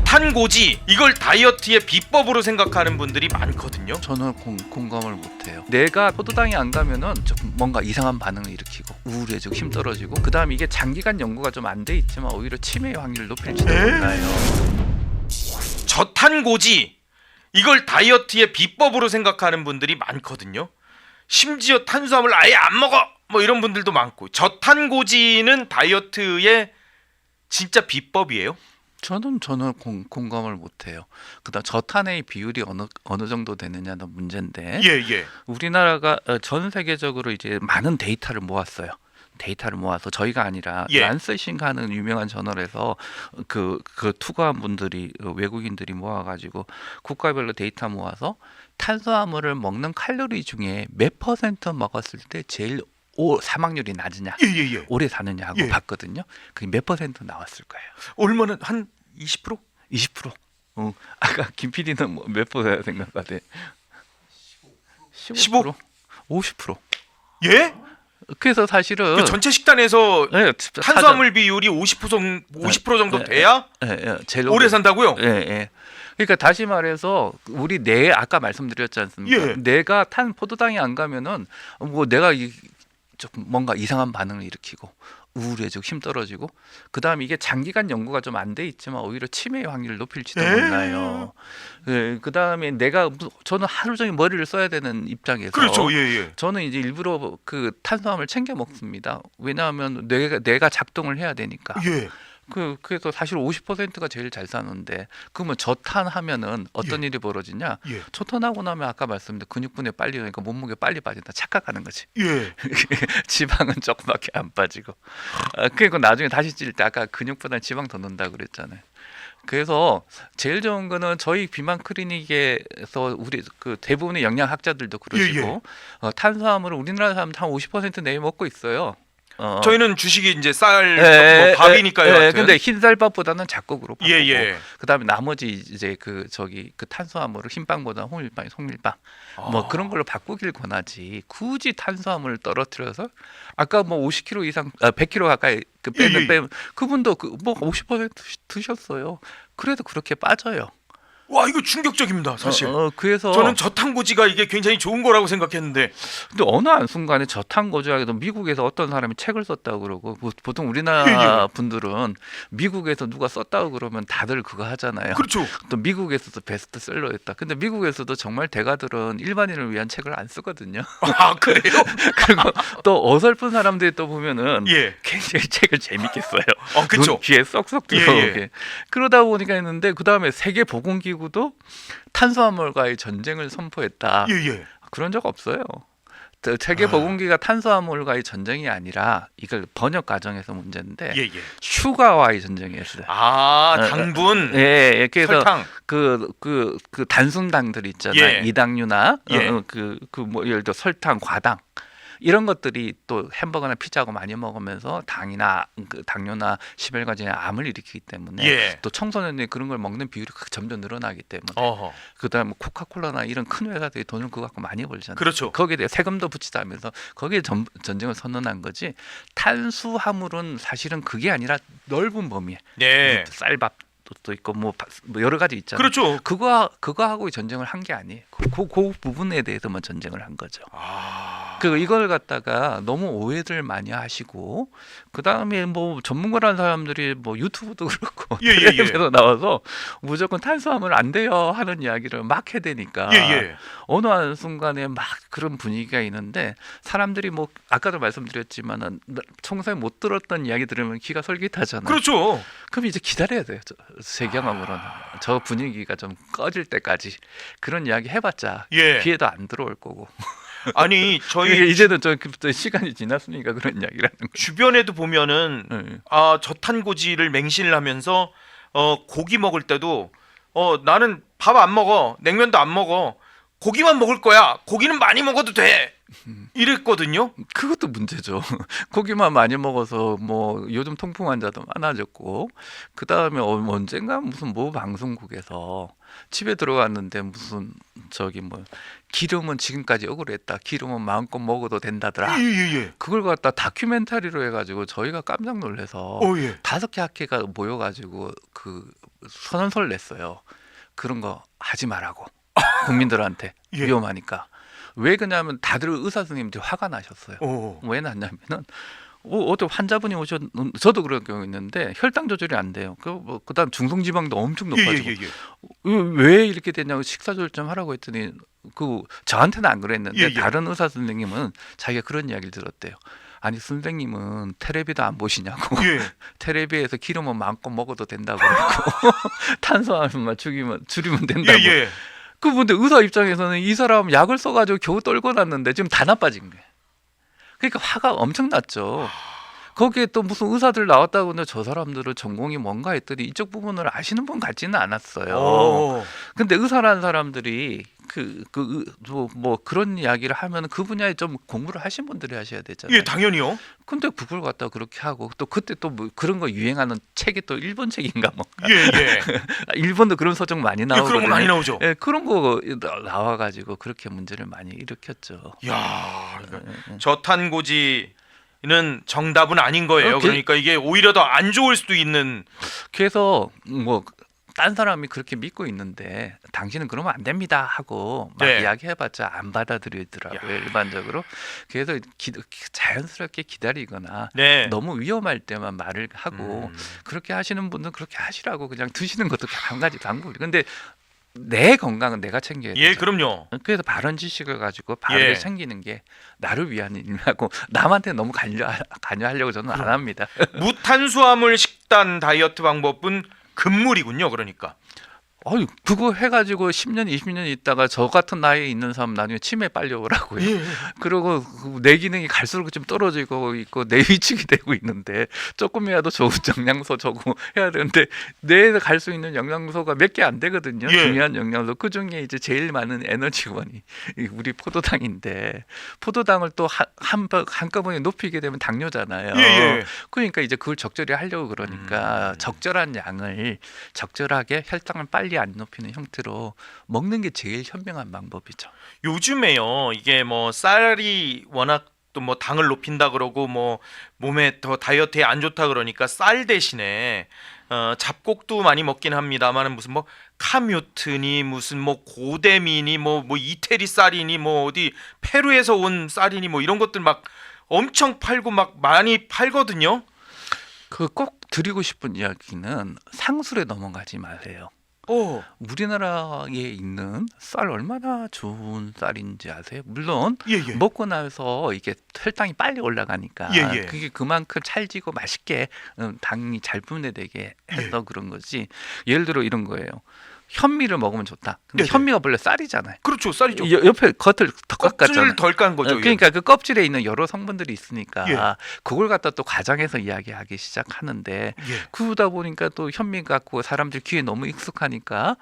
저탄고지 이걸 다이어트의 비법으로 생각하는 분들이 많거든요. 저는 공감을 못해요. 내가 포도당이 안 가면은 조금 뭔가 이상한 반응을 일으키고 우울해지고 힘 떨어지고, 그다음 이게 장기간 연구가 좀 안 돼 있지만 오히려 치매의 확률을 높일지도 몰라요. 저탄고지 이걸 다이어트의 비법으로 생각하는 분들이 많거든요. 심지어 탄수화물 아예 안 먹어 뭐 이런 분들도 많고, 저탄고지는 다이어트의 진짜 비법이에요? 저는 공감을 못해요. 그다음 저탄의 비율이 어느 정도 되느냐는 문제인데, 예. 우리나라가 전 세계적으로 이제 많은 데이터를 모았어요. 데이터를 모아서 저희가 아니라 예. 란셋인가 하는 유명한 저널에서 그 투과한 분들이, 외국인들이 모아가지고 국가별로 데이터 모아서 탄수화물을 먹는 칼로리 중에 몇 퍼센트 먹었을 때 제일 사망률이 낮으냐, 예. 오래 사느냐 하고 예. 봤거든요. 그게 몇 퍼센트 나왔을 거예요? 얼마나 한 20%? 20%. 아까 김 PD는 몇 퍼센트 생각하대? 15%? 50%. 예? 그래서 사실은 그 전체 식단에서 네, 탄수화물 비율이 50% 정도 돼야 제일 오래 산다고요? 예. 그러니까 다시 말해서 우리 아까 말씀드렸지 않습니까? 예. 내가 포도당이 안 가면은 뭐 내가 조금 뭔가 이상한 반응을 일으키고 우울해지고 힘 떨어지고, 그다음 이게 장기간 연구가 좀 안 돼 있지만 오히려 치매의 확률을 높일지도 몰라요. 그다음에 저는 하루 종일 머리를 써야 되는 입장에서, 그렇죠. 예. 저는 이제 일부러 그 탄수화물 챙겨 먹습니다. 왜냐하면 뇌가 작동을 해야 되니까. 예. 그래서 사실 50%가 제일 잘 사는데, 그러면 저탄하면은 어떤 일이 벌어지냐? 예. 저탄하고 나면 아까 말씀드린 근육분해 빨리 오니까 몸무게 빨리 빠진다 착각하는 거지. 예. 지방은 조금밖에 안 빠지고, 그리고 나중에 다시 찔 때 아까 근육보다 지방 더 넣는다 그랬잖아요. 그래서 제일 좋은 거는 저희 비만 클리닉에서 우리 그 대부분의 영양학자들도 그러시고, 탄수화물을 우리나라 사람들 한 50% 내외 먹고 있어요. 저희는 주식이 이제 쌀, 밥이니까요. 예, 근데 흰쌀밥보다는 작곡으로 바꾸고, 예. 그다음에 나머지 이제 그 탄수화물을 흰빵보다 홍밀빵, 송밀빵 뭐 그런 걸로 바꾸길 권하지, 굳이 탄수화물을 떨어뜨려서 아까 뭐 50kg 이상 100kg 가까이 빼면 그분도 뭐 50% 드셨어요. 그래도 그렇게 빠져요. 와, 이거 충격적입니다, 사실. 그래서 저는 저탄고지가 이게 굉장히 좋은 거라고 생각했는데. 근데 어느 한순간에 저탄고지하게도 미국에서 어떤 사람이 책을 썼다고 그러고, 보통 우리나라 분들은 미국에서 누가 썼다고 그러면 다들 그거 하잖아요. 그렇죠. 또 미국에서도 베스트셀러였다. 근데 미국에서도 정말 대가들은 일반인을 위한 책을 안 쓰거든요. 아, 그래요? 그리고 또 어설픈 사람들이 또 보면은 예. 굉장히 책을 재밌게 써요. 그렇죠. 눈 귀에 쏙쏙 들어오게. 그러다 보니까 했는데, 그다음에 세계보건기구도 탄수화물과의 전쟁을 선포했다. 예. 그런 적 없어요. 세계보건기가 탄수화물과의 전쟁이 아니라 이걸 번역 과정에서 문제인데, 예. 슈가와의 전쟁이었어요. 당분. 예. 그래서 설탕. 그 단순당들 있잖아요. 예. 이당류나 예. 뭐 예를 들어 설탕, 과당 이런 것들이 또 햄버거나 피자하고 많이 먹으면서 당뇨나 심혈관계에 암을 일으키기 때문에, 예. 또 청소년들이 그런 걸 먹는 비율이 점점 늘어나기 때문에, 어허. 그다음에 코카콜라나 이런 큰 회사들이 돈을 그거 갖고 많이 벌잖아요. 그렇죠. 거기에 대해 세금도 붙이다 하면서 거기에 전쟁을 선언한 거지. 탄수화물은 사실은 그게 아니라 넓은 범위에 네. 쌀밥도 있고 뭐 여러 가지 있잖아요. 그렇죠. 그거하고 전쟁을 한 게 아니에요. 그 부분에 대해서만 전쟁을 한 거죠. 이걸 갖다가 너무 오해들 많이 하시고, 그 다음에 뭐 전문가라는 사람들이 뭐 유튜브도 그렇고 예. 텔레비전에서 나와서 무조건 탄수화물 안 돼요 하는 이야기를 막 해대니까, 예. 어느 한 순간에 막 그런 분위기가 있는데, 사람들이 뭐 아까도 말씀드렸지만은 평소에 못 들었던 이야기 들으면 귀가 솔깃하잖아요. 그렇죠. 그럼 이제 기다려야 돼요. 세경험으로는 저 분위기가 좀 꺼질 때까지 그런 이야기 해봤자 예. 귀에도 안 들어올 거고. 아니, 저희 이제는 좀 시간이 지났으니까 그런 이야기를 하는 거예요. 주변에도 보면은 네. 저탄고지를 맹신을 하면서 고기 먹을 때도 나는 밥 안 먹어, 냉면도 안 먹어, 고기만 먹을 거야, 고기는 많이 먹어도 돼, 이랬거든요. 그것도 문제죠. 고기만 많이 먹어서 뭐 요즘 통풍 환자도 많아졌고 그 다음에 언젠가 무슨 모 방송국에서 집에 들어갔는데 무슨 저기 뭐 기름은 지금까지 억울했다. 기름은 마음껏 먹어도 된다더라. 예예예. 그걸 갖다 다큐멘터리로 해가지고 저희가 깜짝 놀라서 예. 5개 학회가 모여가지고 그 선언서를 냈어요. 그런 거 하지 말라고 국민들한테 예. 위험하니까. 왜 그러냐면 다들 의사 선생님들이 화가 나셨어요. 왜 났냐면은 어떤 환자분이 저도 그런 경우 있는데 혈당 조절이 안 돼요. 그다음 중성지방도 엄청 높아지고 예예예. 왜 이렇게 되냐고 식사 조절 좀 하라고 했더니 그 저한테는 안 그랬는데 예, 예. 다른 의사 선생님은 자기가 그런 이야기를 들었대요. 아니 선생님은 텔레비도 안 보시냐고. 예. 텔레비에서 기름은 마음껏 먹어도 된다고 그러고 탄수화물만 줄이면 된다고. 예예. 그 근데 의사 입장에서는 이 사람 약을 써가지고 겨우 떨고 났는데 지금 다 나빠진 거예요. 그러니까 화가 엄청 났죠. 거기에 또 무슨 의사들 나왔다고 근데 저 사람들은 전공이 뭔가 했더니 이쪽 부분을 아시는 분 같지는 않았어요. 근데 의사라는 사람들이 뭐 그런 이야기를 하면 그 분야에 좀 공부를 하신 분들이 하셔야 되잖아요. 예, 당연히요. 근데 그걸 갖다 그렇게 하고 또 그때 또 뭐 그런 거 유행하는 책이 또 일본 책인가 뭐. 예예. 일본도 그런 서적 많이 예, 나오거든요. 그런 거 많이 나오죠. 예, 그런 거 나와가지고 그렇게 문제를 많이 일으켰죠. 야, 저탄고지는 정답은 아닌 거예요. 오케이. 그러니까 이게 오히려 더 안 좋을 수도 있는. 그래서 뭐 딴 사람이 그렇게 믿고 있는데 당신은 그러면 안 됩니다 하고 막 네. 이야기해봤자 안 받아들이더라고요. 일반적으로. 그래서 자연스럽게 기다리거나 네. 너무 위험할 때만 말을 하고 그렇게 하시는 분들은 그렇게 하시라고 그냥 드시는 것도 한 가지 방법이에요. 근데 내 건강은 내가 챙겨야 돼요. 예, 그럼요. 그래서 바른 지식을 가지고 바르게 예. 챙기는 게 나를 위한 일이라고 남한테 너무 관여하려고 저는 안 합니다. 무탄수화물 식단 다이어트 방법은 금물이군요. 그러니까. 어이 그거 해가지고 10년, 20년 있다가 저 같은 나이에 있는 사람 나중에 치매 빨리 오라고요. 예. 그리고 내 기능이 갈수록 좀 떨어지고 있고 내 위축이 되고 있는데 조금이라도 좋은 영양소 저거 해야 되는데 뇌에 갈 수 있는 영양소가 몇 개 안 되거든요. 예. 중요한 영양소. 그 중에 이제 제일 많은 에너지원이 우리 포도당인데 포도당을 또 한꺼번에 높이게 되면 당뇨잖아요. 예. 그러니까 이제 그걸 적절히 하려고 그러니까 적절한 양을 적절하게 혈당을 빨리 안 높이는 형태로 먹는 게 제일 현명한 방법이죠. 요즘에요. 이게 뭐 쌀이 워낙 또 뭐 당을 높인다 그러고 뭐 몸에 더 다이어트에 안 좋다 그러니까 쌀 대신에 잡곡도 많이 먹긴 합니다만 무슨 뭐 카뮤트니 무슨 뭐 고데미니 뭐 이태리 쌀이니 뭐 어디 페루에서 온 쌀이니 뭐 이런 것들 막 엄청 팔고 막 많이 팔거든요. 그 꼭 드리고 싶은 이야기는 상술에 넘어가지 마세요. 우리나라에 있는 쌀 얼마나 좋은 쌀인지 아세요? 물론 예. 먹고 나서 이게 혈당이 빨리 올라가니까 예. 그게 그만큼 찰지고 맛있게 당이 잘 분해되게 해서 그런 거지. 예를 들어 이런 거예요. 현미를 먹으면 좋다. 근데 네네. 현미가 원래 쌀이잖아요. 그렇죠. 쌀이죠. 옆에 겉을 더 깎았잖아요. 껍질을 덜 깐 거죠. 그러니까 그 껍질에 있는 여러 성분들이 있으니까 예. 그걸 갖다 또 과장해서 이야기하기 시작하는데 예. 그러다 보니까 또 현미 갖고 사람들 귀에 너무 익숙하니까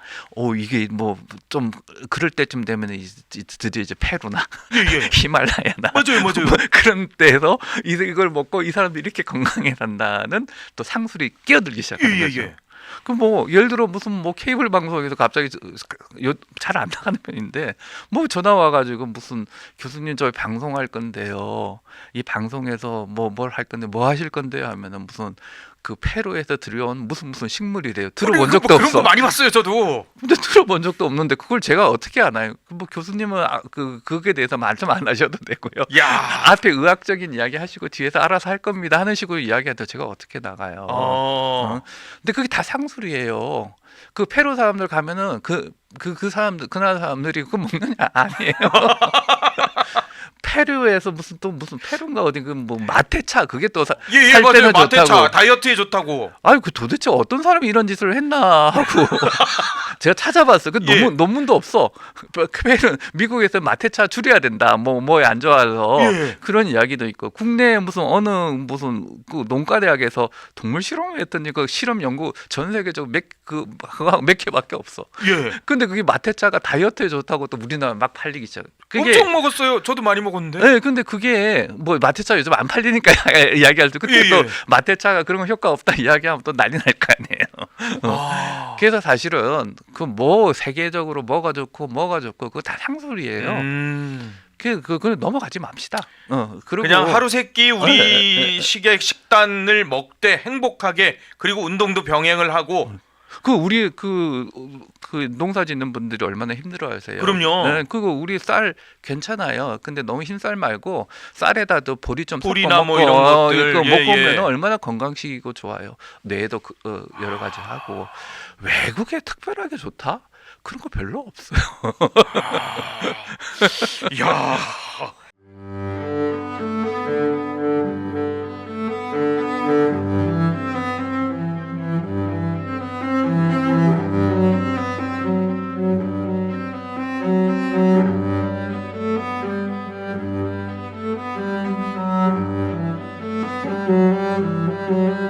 이게 뭐 좀 그럴 때쯤 되면 드디어 이제 페루나 예. 히말라야나 맞아요. 뭐 그런 때에서 이걸 먹고 이 사람들이 이렇게 건강해 산다는 또 상술이 끼어들기 시작하는 거죠. 예. 그 뭐 예를 들어 무슨 뭐 케이블 방송에서 갑자기 잘 안 나가는 편인데 뭐 전화 와가지고 무슨 교수님 저 방송할 건데요. 이 방송에서 뭘 할 건데 뭐 하실 건데요 하면은 무슨 그 페루에서 들여온 무슨 식물이래요. 들어본 적도 그런 없어. 거 많이 봤어요. 저도. 근데 들어본 적도 없는데 그걸 제가 어떻게 아나요? 뭐 교수님은 그거에 대해서 말씀 안 하셔도 되고요. 야. 앞에 의학적인 이야기 하시고 뒤에서 알아서 할 겁니다 하는 식으로 이야기하는데 제가 어떻게 나가요? 근데 그게 다 상술이에요. 그 페루 사람들 가면은 그 사람들 그 나라 사람들이 그거 먹느냐 아니에요. 페루에서 무슨 페루인가 어디 뭐 마테차 그게 또 살 맞아요. 때는 마테차 좋다고. 다이어트에 좋다고. 아유 그 도대체 어떤 사람이 이런 짓을 했나 하고 제가 찾아봤어요. 그 예. 논문도 없어. 퀘벨은 미국에서 마테차 줄여야 된다. 뭐에 안 좋아서 예. 그런 이야기도 있고 국내 무슨 어느 무슨 그 농가대학에서 동물 실험을 했더니 그 실험 연구 전 세계적으로 몇 개밖에 없어. 예. 근데 그게 마테차가 다이어트에 좋다고 또 우리나라 막 팔리기 시작. 그게 엄청 먹었어요. 저도 많이 먹었는데. 네, 근데 그게 뭐 마테차 요즘 안 팔리니까 이야기할 때 그때 예, 또 예. 마테차가 그런 거 효과 없다 이야기하면 또 난리 날 거 아니에요. 아. 그래서 사실은 그 뭐 세계적으로 뭐가 좋고 그거 다 상술이에요. 그 넘어가지 맙시다. 그리고 그냥 하루 세끼 우리 네. 식의 식단을 먹되 행복하게 그리고 운동도 병행을 하고 그 우리 그 농사 짓는 분들이 얼마나 힘들어하세요. 그럼요. 네, 그거 우리 쌀 괜찮아요. 근데 너무 흰쌀 말고 쌀에다도 보리 좀 보리나 섞어 뭐 먹고 이런 것들. 이거 예, 먹고 예. 오면 얼마나 건강식이고 좋아요. 뇌도 여러 가지 하고 외국에 특별하게 좋다? 그런 거 별로 없어요. 야.